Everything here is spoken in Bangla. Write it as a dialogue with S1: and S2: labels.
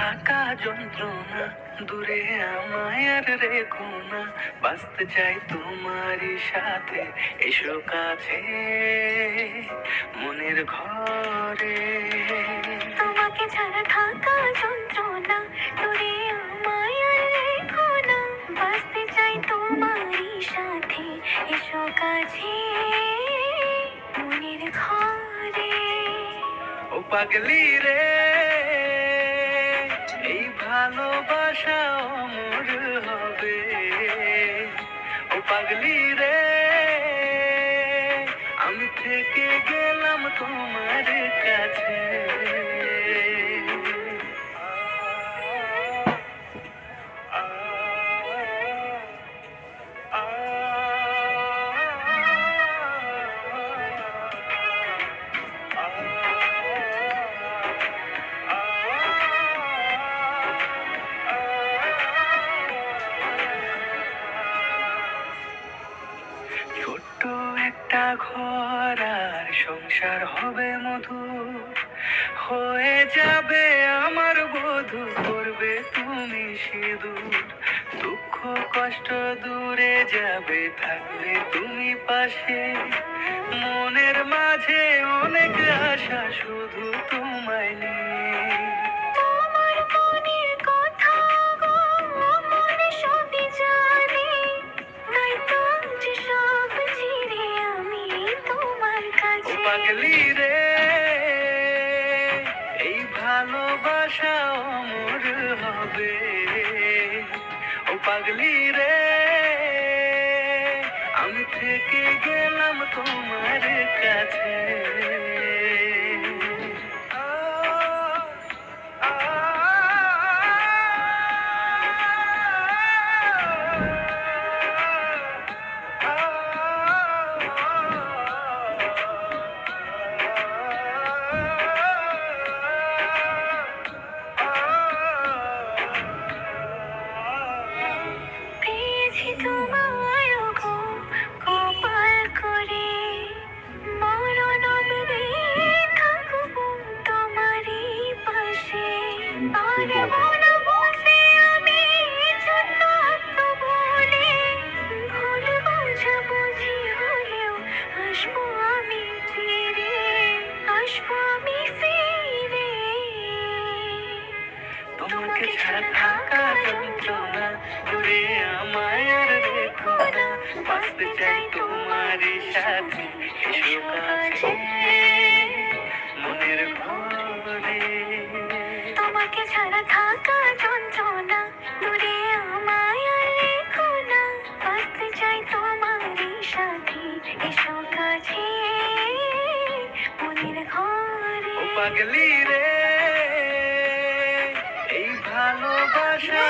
S1: থাকা যন্ত্রণা, দূরে আমায় আর রেখো না, বাঁচতে চাই তোমারই সাথে, এসো কাছে মনের ঘরে।
S2: তোমাকে ছাড়া থাকা যন্ত্রণা, দূরে আমায় আর রেখো না, বাঁচতে চাই তোমারই সাথে, এসো কাছে মনের ঘরে।
S1: ও পাগলি রে, এই ভালোবাসা অমর হবে। ও পাগলি রে, আমি থেকে গেলাম তোমার কাছে। ছোট্ট একটা ঘর আর সংসার হবে মধুর, হয়ে যাবে আমার বধূ, করবে তুমি সিঁদুর। দুঃখ কষ্ট দূরে যাবে, থাকলে তুমি পাশে, মনের মাঝে অনেক আশা শুধু তোমায় নিয়ে।
S2: তোমার মনের কথা গো মন সবই জানে, তাই তো যে সব ছেড়ে আমি তোমার
S1: ও
S2: কাছে।
S1: পাগলি রে, এই ভালোবাসা অমর হবে। ও পাগলি রে, আমি থেকে গেলাম তোমার কাছে। আ, আ,
S2: পেয়েছি তোমায় গো কপাল করে, মরণ অবধি থাকবো তোমারই পাশে। পারবো না বলতে আমি জন্য বলে, ভুল বোঝাবুঝি হলেও আসবো আমি ফিরে, আসবো আমি ফিরে।
S1: তোমাকে ছাড়া থাকা যন্ত্রণা, দূরে আমায় আর রেখো না, বাঁচতে চাই তোমারই সাথে, এসো কাছে মনের ঘরে।
S2: তোমাকে ছাড়া থাকা যন্ত্রণা, দূরে আমায় আর রেখো না, বাঁচতে চাই তোমারই সাথে, এসো কাছে মনের ঘরে।
S1: ও পাগলি রে, এই ভালোবাসা